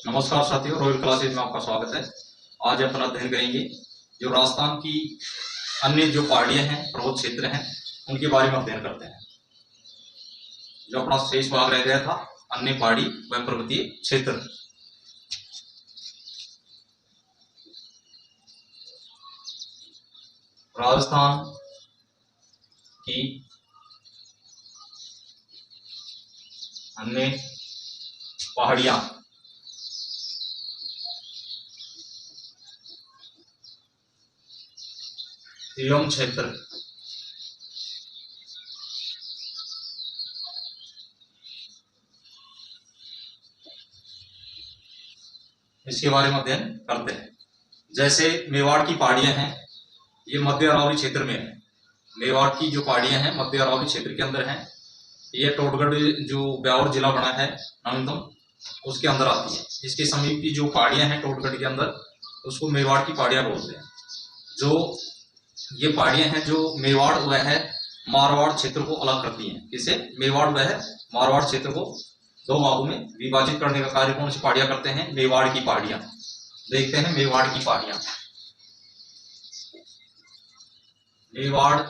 नमस्कार साथियों, royal classes में आपका स्वागत है। आज अपन अध्ययन करेंगे जो राजस्थान की अन्य जो पहाड़ियां हैं, पर्वत क्षेत्र हैं, उनके बारे में अध्ययन करते हैं। जो अपना शेष भाग रह गया था अन्य पहाड़ी व पर्वतीय क्षेत्र। राजस्थान की अन्य पहाड़ियां एवं क्षेत्र। इसके बारे में अध्ययन करते हैं। जैसे मेवाड़ की पहाड़ियां हैं, ये मध्य अरावली क्षेत्र में है। मेवाड़ की जो पहाड़ियां हैं मध्य अरावली क्षेत्र के अंदर हैं। ये टोटगढ़ जो ब्यावर जिला बना है नवीनतम, उसके अंदर आती है। इसके समीप की जो पहाड़ियां हैं टोटगढ़ के अंदर, उसको मेवाड़ की पहाड़ियां बोलते हैं। जो ये पहाड़ियां हैं जो मेवाड़ व है मारवाड़ क्षेत्र को अलग करती हैं। इसे मेवाड़ व है मारवाड़ क्षेत्र को दो भागों में विभाजित करने का कार्य कौन सी पहाड़ियां करते हैं? मेवाड़ की पहाड़ियां। देखते हैं मेवाड़ की पहाड़ियां। मेवाड़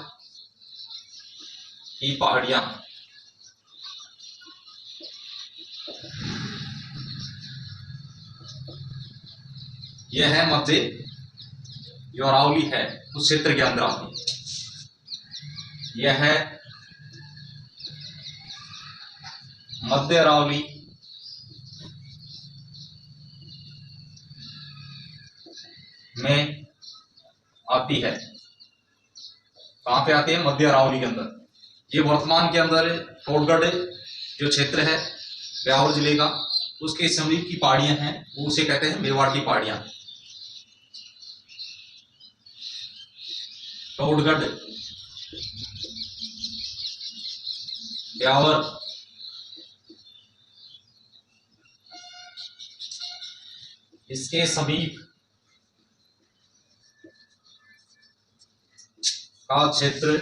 की पहाड़ियां यह है मध्य जो अरावली है उस क्षेत्र के अंदर आती है। यह है मध्य अरावली में आती है। कहां पे आती है? मध्य अरावली के अंदर। ये वर्तमान के अंदर टोटगढ़ जो क्षेत्र है ब्यावर जिले का, उसके समीप की पहाड़ियां हैं, वो उसे कहते हैं मेवाड़ की पहाड़ियां। टोटगढ़ ब्यावर इसके समीप का क्षेत्र,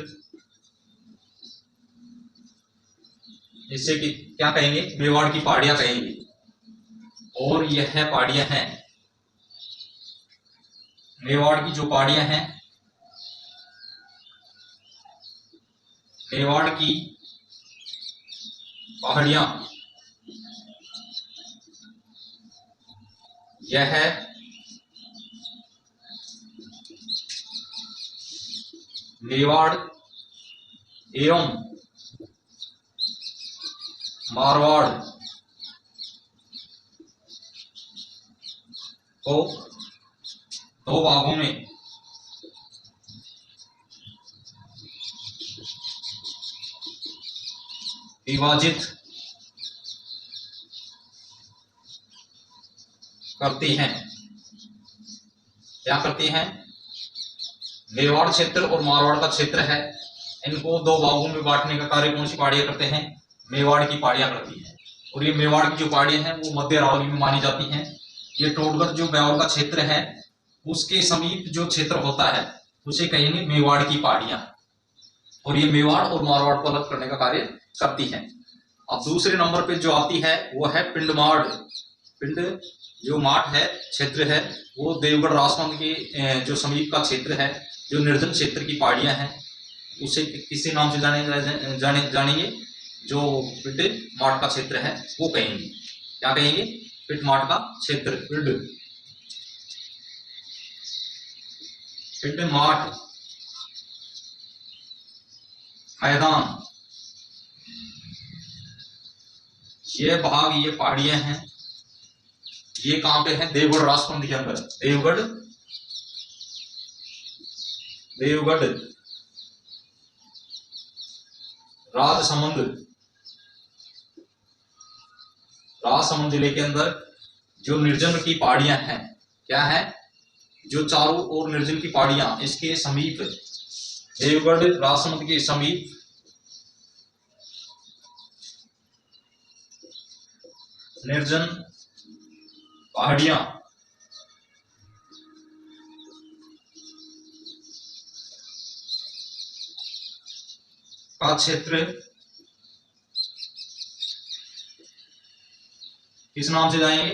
जिसे कि क्या कहेंगे? मेवाड़ की पहाड़ियां कहेंगे। और यह पहाड़ियां हैं, मेवाड़ की जो पहाड़ियां हैं, मेवाड़ की पहाड़ियां यह है मेवाड़ एवं मारवाड़ को दो भागों में विभाजित करती हैं। क्या करती हैं? मेवाड़ क्षेत्र और मारवाड़ का क्षेत्र है, इनको दो भागों में बांटने का कार्य कौन सी पहाड़ियां करते हैं? मेवाड़ की पहाड़ियां करती हैं। और ये मेवाड़ की जो पहाड़ियां हैं वो मध्य अरावली में मानी जाती हैं। ये टोटगढ़ जो ब्यावर का क्षेत्र है उसके समीप जो क्षेत्र होता है उसे कहेंगे मेवाड़ की पहाड़ियां। और ये मेवाड़ और मारवाड़ को अलग करने का कार्य करती हैं। अब दूसरे नंबर पे जो आती है वो है पिंडमाड़। पिंड जो माठ है, क्षेत्र है, वो देवगढ़ राजमंद के जो समीप का क्षेत्र है, जो निर्जन क्षेत्र की पहाड़ियां हैं, उसे किसी नाम से जानेंगे? जो पिंड माठ का क्षेत्र है वो कहेंगे। क्या कहेंगे? पिंड माठ का क्षेत्र, पिंड माठ मैदान। ये भाग, ये पहाड़ियां हैं, ये कहां पे है? देवगढ़ राजमंद के अंदर। देवगढ़ राजसमंद जिले के अंदर जो निर्जन की पहाड़ियां हैं, क्या है? जो चारों ओर निर्जन की पहाड़ियां, इसके समीप देवगढ़ राजसमंद के समीप निर्जन पहाड़ियां का क्षेत्र किस नाम से जाएंगे?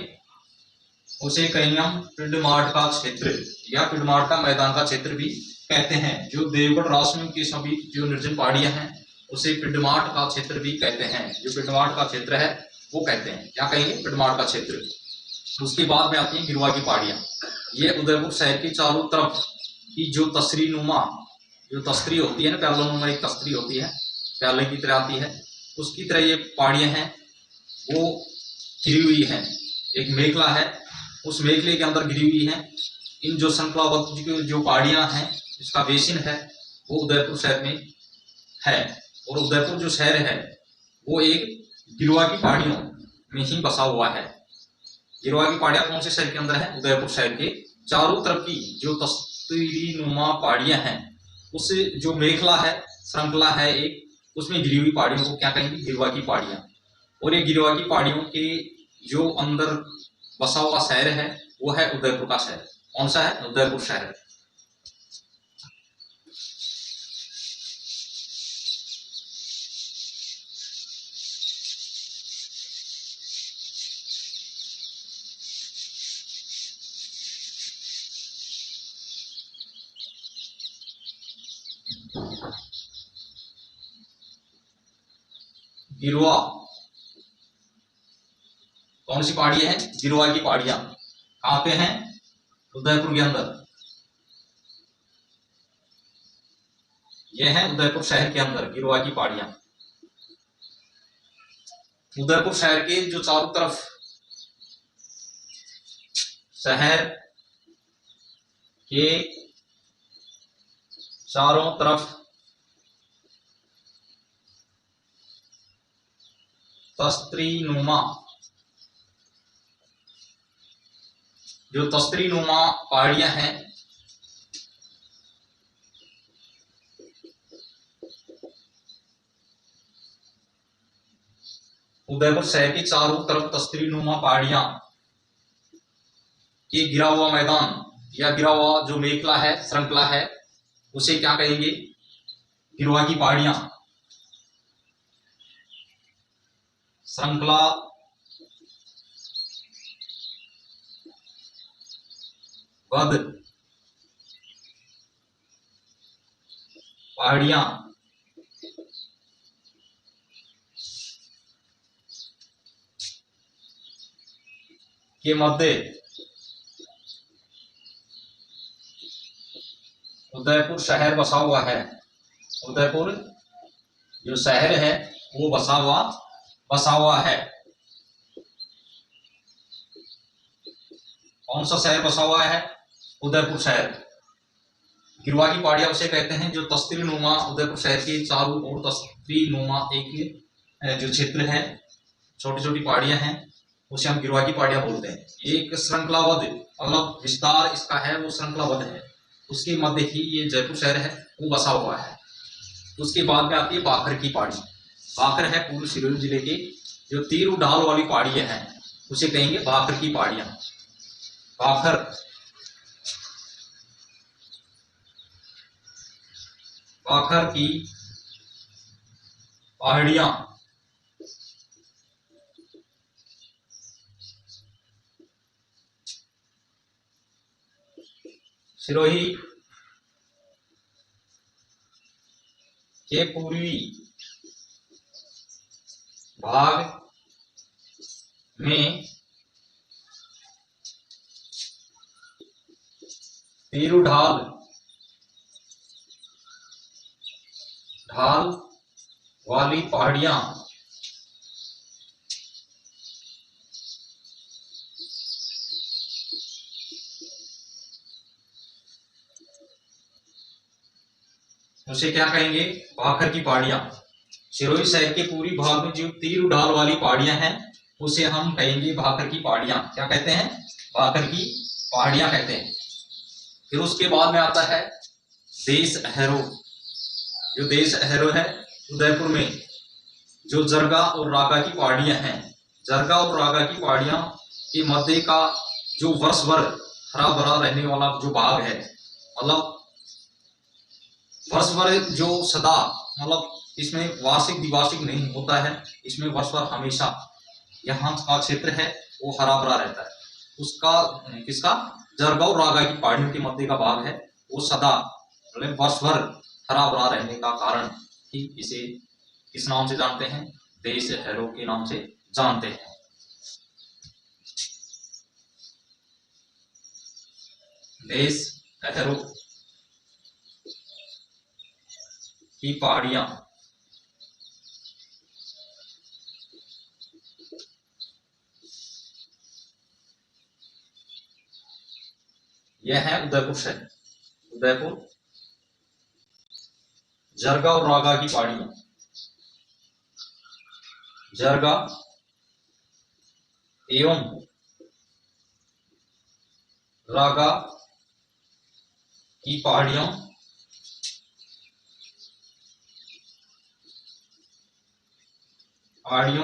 उसे कहीं हम पिंडमार्ट का क्षेत्र या पिंडमार्ट का मैदान का क्षेत्र भी कहते हैं। जो देवगढ़ राजस्व की सभी जो निर्जन पहाड़ियां हैं उसे पिंडमार्ट का क्षेत्र भी कहते हैं। जो पिंडमार्ट का क्षेत्र है वो कहते हैं, क्या कहेंगे, पिंडमार्ट का क्षेत्र। उसके बाद में आती है गिरवा की पहाड़ियां। ये उदयपुर शहर की चारों तरफ की जो तस्तरी नुमा जो तस्तरी होती है ना, प्याला नुमा एक तस्तरी होती है, प्याले की तरह आती है, उसकी तरह ये पहाड़ियां हैं वो घिरी हुई हैं। एक मेखला है, उस मेखले के अंदर घिरी हुई हैं। इन जो श्रृंखलाबद्ध जो पहाड़ियां हैं, इसका बेसिन है वो उदयपुर शहर में है। और उदयपुर जो शहर है वो एक गिरवा की पहाड़ियों में ही बसा हुआ है। गिरवा की पहाड़ियां कौन से शहर के अंदर है? उदयपुर शहर के चारों तरफ की जो तस्तरी नुमा पहाड़ियां हैं, उस जो मेखला है, श्रृंखला है एक, उसमें गिरी हुई पहाड़ियों को क्या कहेंगे? गिरवा की पहाड़ियां। और ये गिरवा की पहाड़ियों के जो अंदर बसा हुआ शहर है वो है उदयपुर का शहर। कौन सा है? उदयपुर शहर। गिरवा कौन सी पहाड़ी है? गिरवा की पहाड़ियां कहां पे हैं? उदयपुर के अंदर। यह है उदयपुर शहर के अंदर गिरवा की पहाड़ियां। उदयपुर शहर के जो चारों तरफ शहर के चारों तरफ तस्तरी नुमा जो तस्तरी नुमा पहाड़ियां हैं, उदयपुर शहर की चारों तरफ तस्तरी नुमा पहाड़ियां के गिरा हुआ मैदान या गिरा हुआ जो मेखला है, श्रृंखला है, उसे क्या कहेंगे? गिरवा की पहाड़ियां। श्रृंखला बद्ध पहाड़ियां के मध्य उदयपुर शहर बसा हुआ है। उदयपुर जो शहर है वो बसा हुआ है। कौन सा शहर बसा हुआ है? उदयपुर शहर। गिरवा की पहाड़ियां उसे कहते हैं जो तस्तरी नुमा उदयपुर शहर के चारों ओर तस्तरी नुमा एक जो क्षेत्र है, छोटी छोटी पहाड़ियां हैं, उसे हम गिरवा की पहाड़ियां बोलते हैं। एक श्रृंखलाबद्ध मतलब विस्तार इसका है वो श्रृंखलाबद्ध है, उसके मध्य ही ये जयपुर शहर है वो बसा हुआ है। उसके बाद में आती है बाखर की पहाड़ी। बाखर है पूर्व सिरोही जिले के जो तीर ढाल वाली पहाड़ियां हैं, उसे कहेंगे बाखर की पहाड़ियां। बाखर बाखर की पहाड़ियां सिरोही के पूर्वी भाग में तीरू ढाल वाली पहाड़ियां उसे क्या कहेंगे? बाखर की पहाड़ियां। सिरोही शहर के पूरी भाग में जो तीर ढाल वाली पहाड़ियां हैं उसे हम कहेंगे बाखर की पहाड़ियां। क्या कहते हैं? बाखर की पहाड़ियां कहते हैं। फिर उसके बाद में आता है देश अहरो। जो देश अहरो है उदयपुर में जो जरगा और रागा की पहाड़ियां हैं, जरगा और रागा की पहाड़ियां के मध्य का जो वर्ष भर हरा भरा रहने वाला जो भाग है, मतलब वर्ष भर जो सदा मतलब इसमें वार्षिक द्विवार्षिक नहीं होता है, इसमें वर्ष भर हमेशा यहाँ का क्षेत्र है वो हरा भरा रहता है। उसका किसका जरगा और रागा की पहाड़ियों के मध्य का भाग है, वो सदा मतलब वर्ष भर हरा भरा रहने का कारण ही इसे किस नाम से जानते हैं, देश हैरो के नाम से जानते हैं। देश हैरो की पहाड़ियां यह है उदयपुर शहर। उदयपुर, जरगा और रागा की पहाड़ियां, जरगा एवं रागा की पहाड़ियों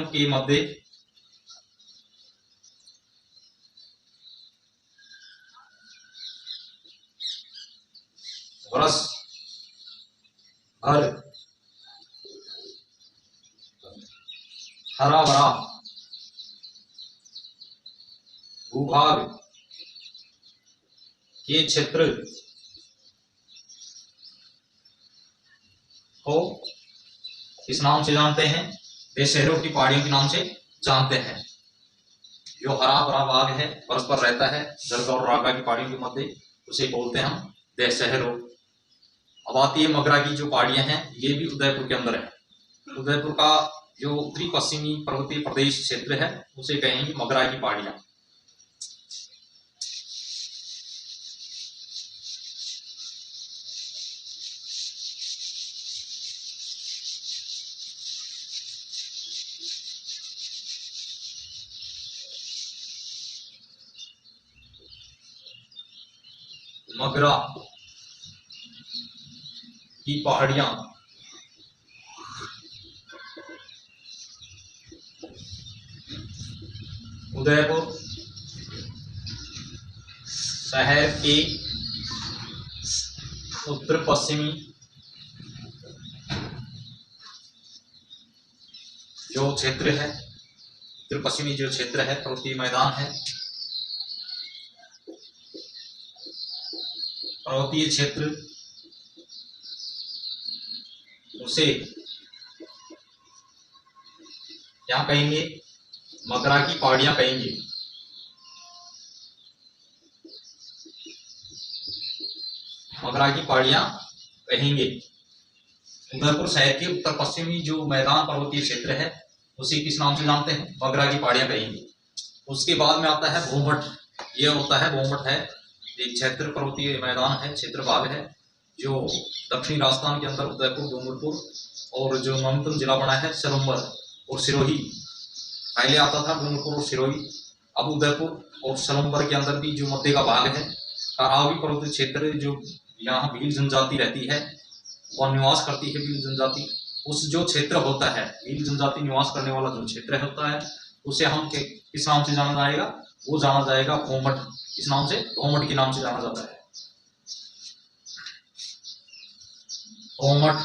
के मध्य वर्ष भर हरा भरा भूभाग के क्षेत्र को किस नाम से जानते हैं, देशहरों की पहाड़ियों के नाम से जानते हैं। जो हरा भरा भाग है, परस्पर रहता है जरगा और रागा की पहाड़ियों के मध्य, उसे बोलते हैं हम देशहरों। अब आती है मगरा की जो पहाड़ियां हैं, ये भी उदयपुर के अंदर है। उदयपुर का जो उत्तरी पश्चिमी पर्वतीय प्रदेश क्षेत्र है, उसे कहेंगे मगरा की पहाड़ियां। मगरा की पहाड़ियां उदयपुर शहर के उत्तर पश्चिमी जो क्षेत्र है, उत्तर पश्चिमी जो क्षेत्र है, पर्वतीय मैदान है, पर्वतीय क्षेत्र, उसे क्या कहेंगे, मगरा की पहाड़ियां कहेंगे। मगरा की पहाड़ियां कहेंगे। उदयपुर शहर के उत्तर पश्चिमी जो मैदान पर्वतीय क्षेत्र है, उसे किस नाम से जानते हैं, मगरा की पहाड़ियां कहेंगे। उसके बाद में आता है भूमठ। यह होता है भूमठ है, एक क्षेत्र पर्वतीय मैदान है, क्षेत्र भाग है, जो दक्षिणी राजस्थान के अंदर उदयपुर, डूंगरपुर और जो नवीनतम जिला बना है सलम्बर और सिरोही, पहले आता था डूंगरपुर और सिरोही, अब उदयपुर और सलम्बर के अंदर भी जो मध्य का भाग है, अरावली पर्वतीय क्षेत्र, जो यहाँ भील जनजाति रहती है, वह निवास करती है भील जनजाति। उस जो क्षेत्र होता है, भील जनजाति निवास करने वाला जो क्षेत्र होता है, उसे हम किस नाम से जाना जाएगा, वो जाना जाएगा भूमठ। इस नाम से, भूमठ के नाम से जाना जाता है। भूमठ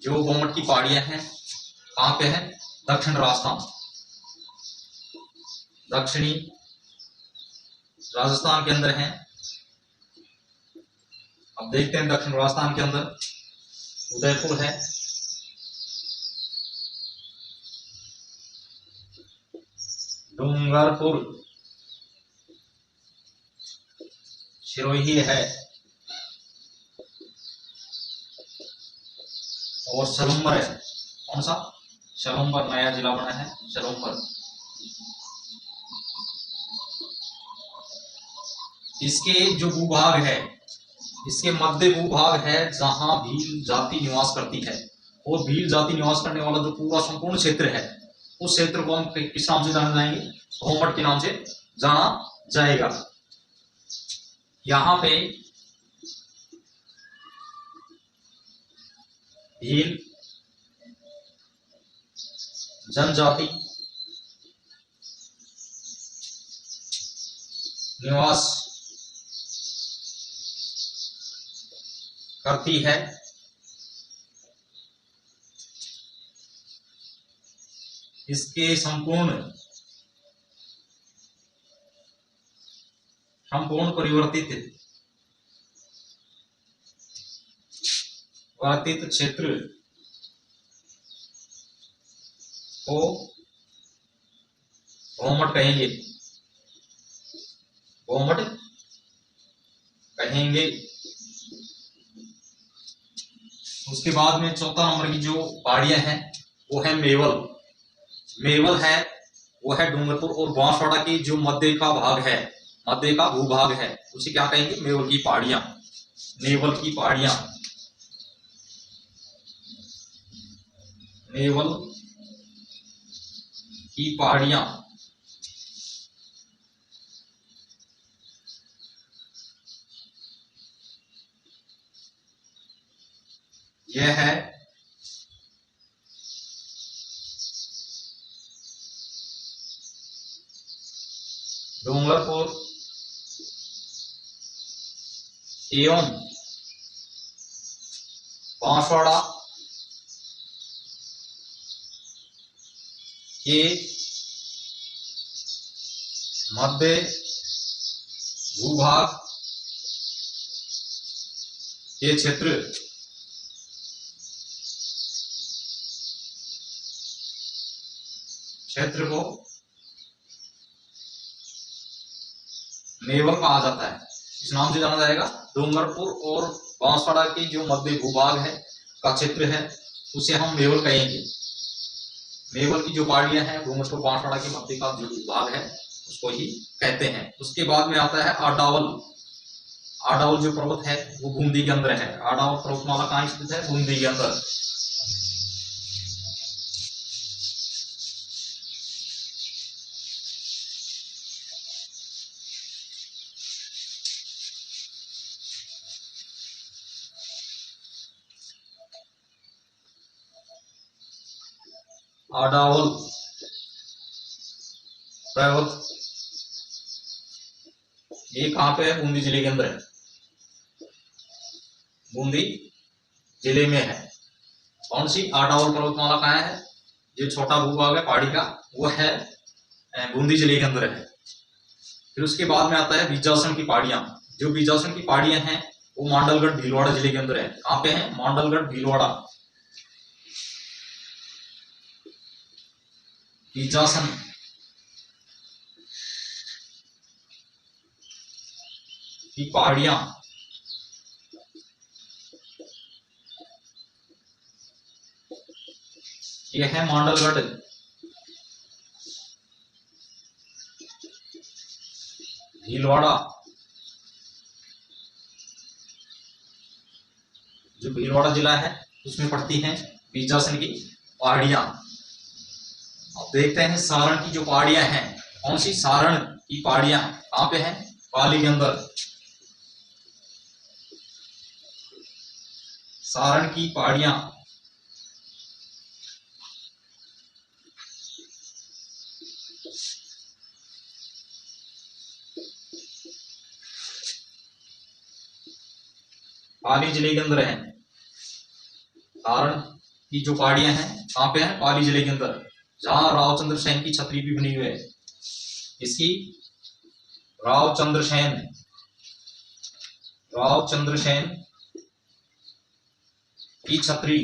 जो भूमठ की पहाड़ियां हैं, कहाँ पे है, दक्षिण राजस्थान, दक्षिणी राजस्थान के अंदर है। अब देखते हैं दक्षिण राजस्थान के अंदर उदयपुर है, डूंगरपुर, सिरोही है और सलम्बर है। कौन सा, सलम्बर, नया जिला बना है सलम्बर। इसके जो भूभाग है, इसके मध्य भूभाग है जहां भील जाति निवास करती है, और भील जाति निवास करने वाला जो पूरा संपूर्ण क्षेत्र है, उस क्षेत्र को हम किस नाम से जाना जाएंगे, भूमठ के नाम से जाना जाएगा। यहाँ पे भील जनजाति निवास करती है, इसके संपूर्ण परिवर्तित क्षेत्र को भौमट कहेंगे। भौमट कहेंगे। उसके बाद में चौथा नंबर की जो पहाड़ियां हैं वो है मेवल। मेवल है वो है डूंगरपुर और बांसवाड़ा की जो मध्य का भाग है, मध्य का भूभाग है, उसे क्या कहेंगे? मेवल की पहाड़ियां। मेवल की पहाड़ियां, मेवल की पहाड़ियां। यह है डूंगरपुर एवं बांसवाड़ा के मध्य भूभाग के क्षेत्र को मेवल कहा जाता है। इस नाम से जाना जाएगा। डूंगरपुर और बांसवाड़ा की जो मध्य भूभाग है का क्षेत्र है उसे हम मेवल कहेंगे। मेवल की जो पहाड़ियां हैं डूंगरपुर बांसवाड़ा के मध्य का जो भूभाग है उसको ही कहते हैं। उसके बाद में आता है आडावल। आडावल जो पर्वत है वो बूंदी के अंदर है। आडावल पर्वतमाला कहाँ स्थित है? बूंदी के अंदर। आडावल पर्वत ये कहाँ पे है? बूंदी जिले के अंदर है। बूंदी जिले में है। कौन सी? आडावल पर्वतमाला कहाँ है? जो छोटा भूभाग है पहाड़ी का वो है बूंदी जिले के अंदर है। फिर उसके बाद में आता है बीजासन की पहाड़ियां। जो बीजासन की पहाड़ियां हैं वो मांडलगढ़ भीलवाड़ा जिले के अंदर है। कहाँ पे है? मांडलगढ़ भीलवाड़ा। बीजासन की पहाड़ियां ये है मांडलगढ़ भीलवाड़ा। जो भीलवाड़ा जिला है उसमें पड़ती हैं बीजासन की पहाड़ियां। अब देखते हैं सारण की जो पहाड़ियां हैं। कौन सी? सारण की पहाड़ियां कहाँ पे है? पाली के अंदर। सारण की पहाड़ियां पाली जिले के अंदर है। सारण की जो पहाड़ियां हैं कहाँ पे है? पाली जिले के अंदर, जहां रावचंद्र सेन की छतरी भी बनी हुई है। इसकी रावचंद्र सेन की छतरी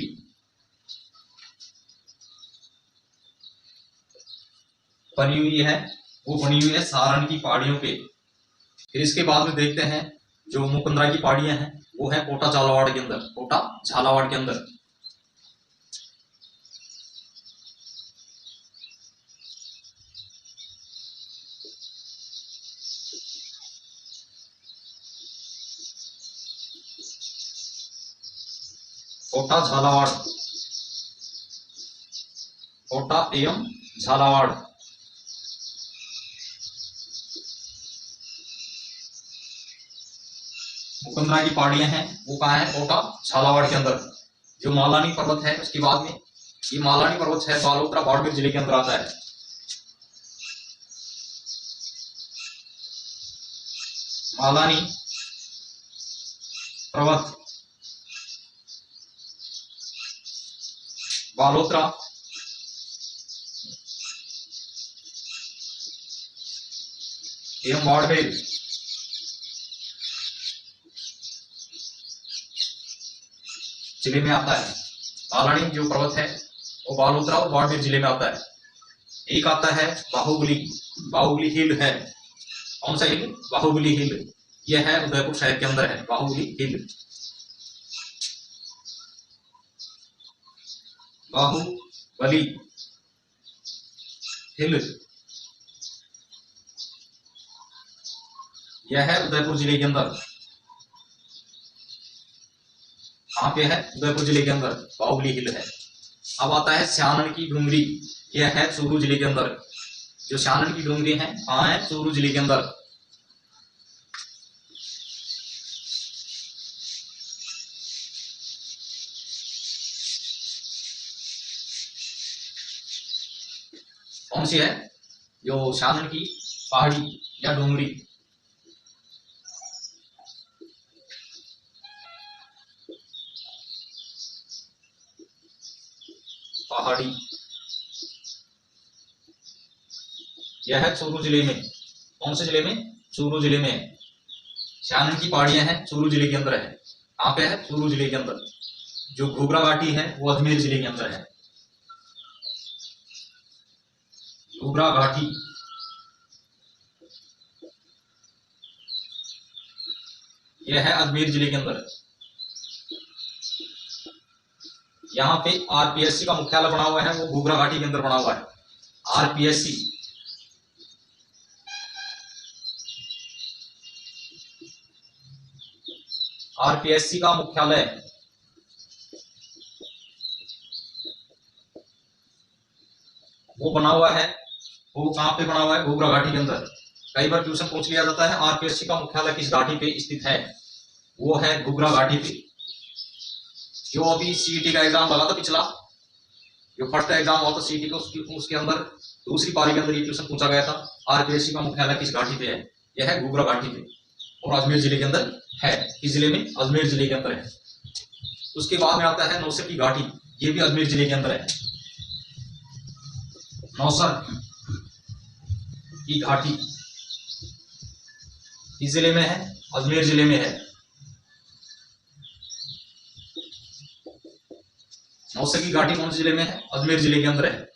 बनी हुई है, वो बनी हुई है सारण की पहाड़ियों पे। फिर इसके बाद में देखते हैं जो मुकंदरा की पहाड़ियां हैं वो है कोटा झालावाड़ के अंदर। कोटा झालावाड़ के अंदर। कोटा झालावाड़, कोटा एवं झालावाड़। मुकंदरा की पहाड़ियां हैं वो कहाँ है? कोटा झालावाड़ के अंदर। जो मालानी पर्वत है उसके बाद में ये मालानी पर्वत है बालोतरा बाड़मेर जिले के अंदर आता है। मालानी पर्वत बालोतरा एवं बाड़मेर जिले में आता है। कालानी जो पर्वत है वो बालोतरा और बाड़मेर जिले में आता है। एक आता है बाहुबली, बाहुबली हिल है। कौन सा हिल? बाहुबली हिल। यह है उदयपुर शहर के अंदर है, बाहुबली हिल। बाहुबली हिल यह है उदयपुर जिले के अंदर। कहाँ पे है? उदयपुर जिले के अंदर बाहुबली हिल है। अब आता है स्यानन की डूंगरी, यह है चूरू जिले के अंदर। जो स्यानन की डूंगरी है कहाँ है? चूरू जिले के अंदर। कौन सी है? जो स्यानन की पहाड़ी या डूंगरी। पहाड़ी यह है चूरू जिले में। कौन से जिले में? चूरू जिले में। स्यानन की पहाड़ियां हैं, चूरू जिले के अंदर है। कहाँ पे है? चूरू जिले के अंदर। जो घुघरा घाटी है वो अजमेर जिले के अंदर है। घुघरा घाटी यह है अजमेर जिले के अंदर। यहाँ पे आरपीएससी का मुख्यालय बना हुआ है, वो घुघरा घाटी के अंदर बना हुआ है। आरपीएससी आरपीएससी का मुख्यालय वो बना हुआ है, वो कहाँ पे बना हुआ है? घुघरा घाटी के अंदर। कई बार क्वेश्चन पूछ लिया जाता है आरपीएससी का मुख्यालय किस घाटी पे स्थित है? वो है घुघरा घाटी पे। जो अभी सीईटी का एग्जाम लगा था पिछला, जो फर्स्ट एग्जाम हुआ था सीईटी का, उसके अंदर दूसरी पारी के अंदर ये क्वेश्चन पूछा गया था आरपीएससी का मुख्यालय किस घाटी पे है? यह है घुघरा घाटी पे और अजमेर जिले के अंदर है। किस जिले में? अजमेर जिले के अंदर है। उसके बाद में आता है नौसर की घाटी, ये भी अजमेर जिले के अंदर है। नौसर की घाटी किस जिले में है? अजमेर जिले में है। नौसर की घाटी कौन से जिले में है? अजमेर जिले के अंदर है।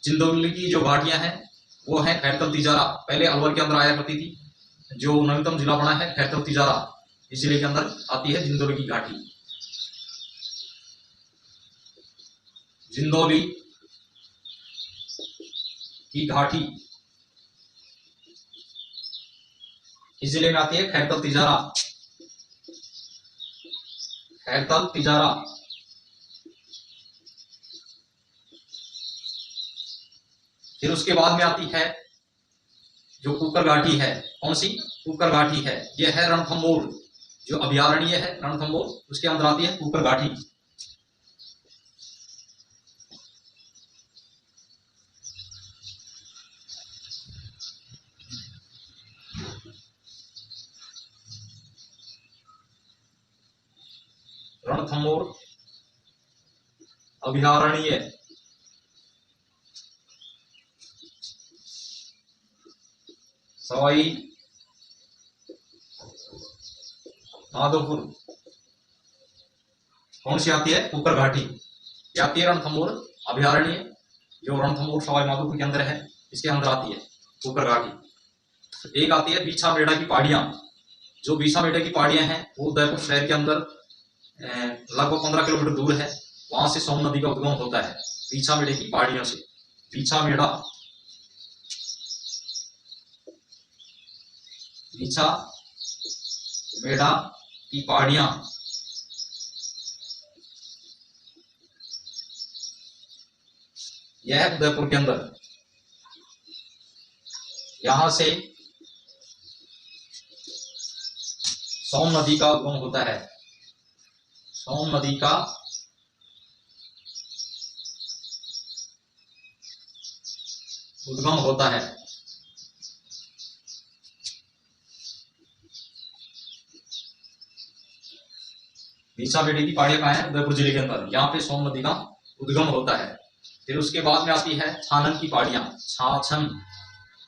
जिंदौली की जो घाटियां हैं वो है खैरतल तिजारा, पहले अलवर के अंदर आया करती थी। जो नवीनतम जिला बना है खैरतल तिजारा, इस जिले के अंदर आती है जिंदौली की घाटी। जिंदौली की घाटी इस जिले में आती है खैरतल तिजारा। खैरतल तिजारा फिर उसके बाद में आती है जो कुकर घाटी है। कौन सी? कुकर घाटी है। यह है रणथंभौर, जो अभयारण्य है रणथंभौर, उसके अंदर आती है कुकर घाटी। रणथंभौर अभयारण्य सवाई माधोपुर। कौन सी आती है? कुकर घाटी। ये आती है रणथंभौर अभयारण्य, जो रणथंभौर सवाई माधोपुर के अंदर है, इसके अंदर आती है कुकर घाटी। एक आती है बीछा मेढ़ा की पहाड़ियां। जो बीछा मेढ़ा की पहाड़ियां हैं वो उदयपुर शहर के अंदर लगभग 15 किलोमीटर दूर है। वहां से सोन नदी का उद्गम होता है, बीछा मेढ़े की पहाड़ियों से। बीछा मेढ़ा, बीछा मेढ़ा की पहाड़ियां यह है उदयपुर के अंदर। यहां से सोन नदी का उद्गम होता है। सोन नदी का उद्गम होता है। बीछा मेढ़े की पहाड़ियां कहाँ है? उदयपुर जिले के अंदर। यहाँ पे सोन नदी का उद्गम होता है। फिर उसके बाद में आती है छाछन की पहाड़ियां। छाछन,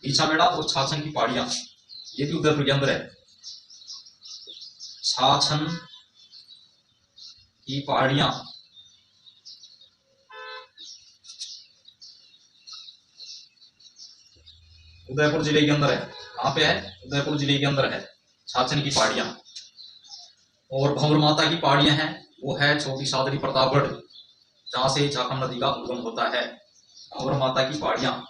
बीछा मेढ़ा और छाछन की पहाड़ियां, ये भी उदयपुर के अंदर है। छाछन की पहाड़ियां उदयपुर जिले के अंदर है। कहाँ पे है? उदयपुर जिले के अंदर है छाछन की पहाड़ियां। और भंवर माता की पहाड़ियां हैं, वो है छोटी सादरी प्रतापगढ़, जहां से झाकम नदी का उद्गम होता है। भंवर माता की पहाड़ियां।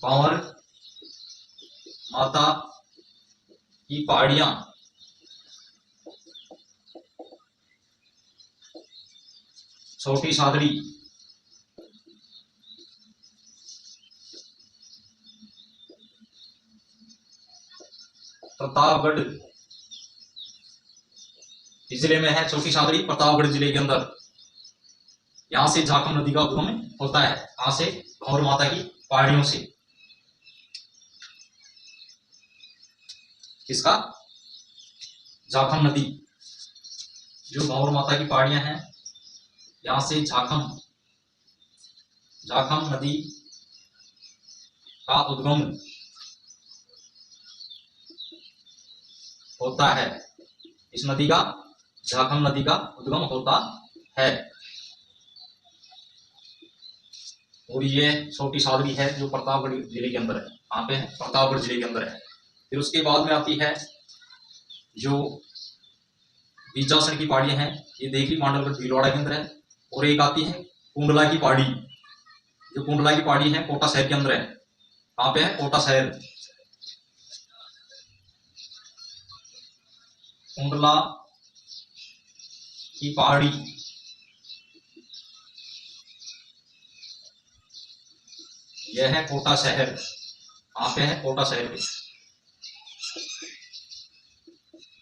भंवर माता की पहाड़ियां छोटी सादड़ी प्रतापगढ़ जिले में है। छोटी सादड़ी प्रतापगढ़ जिले के अंदर। यहां से झाकम नदी का उद्गम होता है। कहां से? भंवर माता की पहाड़ियों से। किसका? झाकम नदी। जो भंवर माता की पहाड़ियां हैं, यहां से झाकम नदी का उद्गम होता है। इस नदी का, झाकम नदी का उद्गम होता है। और ये छोटी सादड़ी है जो प्रतापगढ़ जिले के अंदर है। कहाँ पे है? प्रतापगढ़ जिले के अंदर है। फिर उसके बाद में आती है जो बीजासन की पहाड़ियां हैं, ये देखी मांडलगढ़ भीलवाड़ा के अंदर है। और एक आती है कुंडला की पहाड़ी। जो कुंडला की पहाड़ी है कोटा शहर के अंदर है। कहाँ पे है? कोटा शहर। कुंडला की पहाड़ी यह है कोटा शहर। कहाँ पे है? कोटा शहर पे।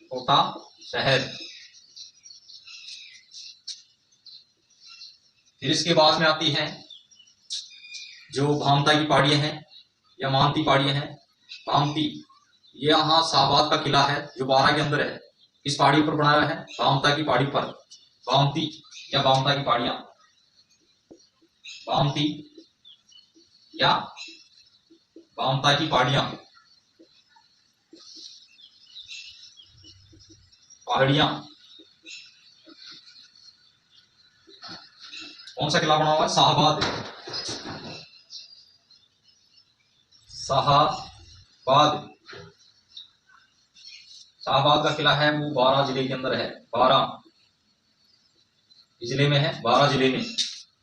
कोटा शहर। फिर इसके बाद में आती है जो भामता की पहाड़ियां हैं या मानती पहाड़ियां हैं। भामती, ये यहाँ शाहबाद का किला है जो 12 के अंदर है। इस पहाड़ी पर बनाया है, भामता की पहाड़ी पर। भामती या भामता की पहाड़ियां। भामती या भामता की पहाड़ियां। पहाड़ियां। कौन सा किला बना हुआ है? शाहबाद। शाहबाद। शाहबाद का किला है, वो 12 जिले के अंदर है। 12 जिले में है। 12 जिले में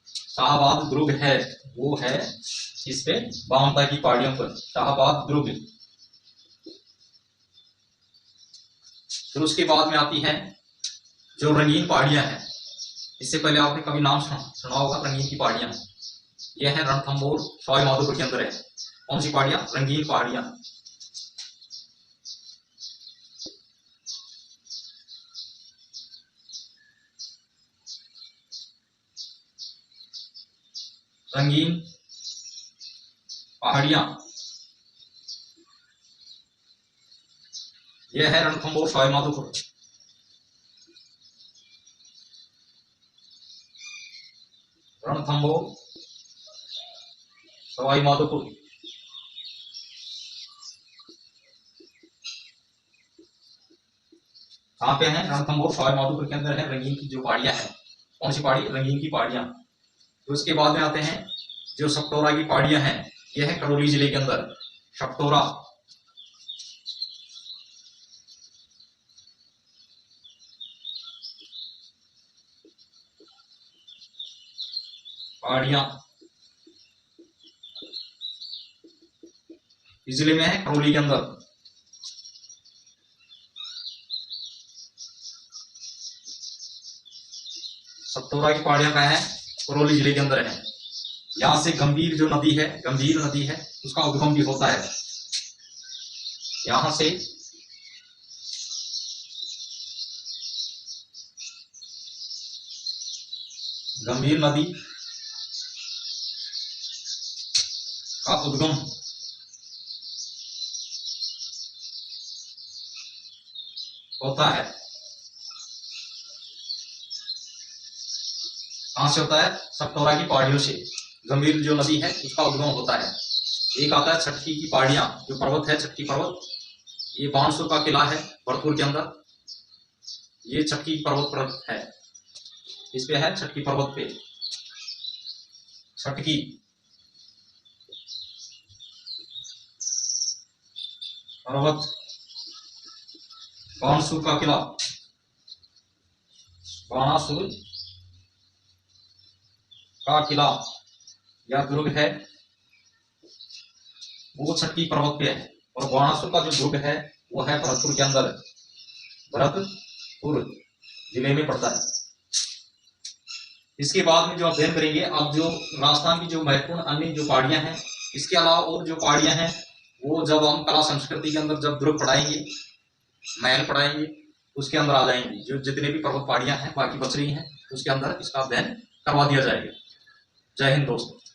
शाहबाद दुर्ग है, वो है इस पे भामता की पहाड़ियों पर। शाहबाद दुर्ग। फिर उसके बाद में आती है जो रंगीन पहाड़ियां हैं। इससे पहले आपने कभी नाम सुना होगा रंगीन की पहाड़ियां। यह है रणथंभौर सवाई माधोपुर के अंदर है। कौन सी पहाड़ियां? रंगीन पहाड़ियां। रंगीन पहाड़ियां यह है रणथंभौर सवाई माधोपुर। रणथंभौर सवाई माधोपुर। कहाँ पे है? रणथंभौर सवाई माधोपुर के अंदर है रंगीन की जो पहाड़ियां है। कौन सी पहाड़ी? रंगीन की पहाड़ियां। तो उसके बाद में आते हैं जो सपटोरा की पहाड़ियां हैं। यह है करौली जिले के अंदर। सपटोरा। पहाड़ियां इस जिले में है, करौली के अंदर। सपटोरा की पहाड़ियां कहाँ है? करौली जिले के अंदर है। यहां से गंभीर जो नदी है, गंभीर नदी है, उसका उद्गम भी होता है। यहां से गंभीर नदी का उद्गम होता है। कहां से होता है? सतपुड़ा की पहाड़ियों से गंभीर जो नदी है उसका उद्गम होता है। एक आता है छटकी की पहाड़ियां, जो पर्वत है छटकी पर्वत, ये बाणसुर का किला है भरतपुर के अंदर, ये छटकी पर्वत पर है, इस पे है छटकी पर्वत पे, छटकी पर्वत, बाणसुर का किला, बाणासुर का किला या दुर्ग है वो छटकी पर्वत पे है, और बाणासुर का जो दुर्ग है वो है भरतपुर के अंदर, भरतपुर जिले में पड़ता है। इसके बाद में जो अध्ययन करेंगे अब जो राजस्थान की जो महत्वपूर्ण अन्य जो पहाड़ियां हैं, इसके अलावा और जो पहाड़ियां हैं वो जब हम कला संस्कृति के अंदर जब दुर्ग पढ़ाएंगे, महल पढ़ाएंगे, उसके अंदर आ जाएंगी। जो जितने भी पर्वत पहाड़ियां हैं बाकी बच रही हैं उसके अंदर इसका अध्ययन करवा दिया जाएगा। जय हिंद दोस्तों।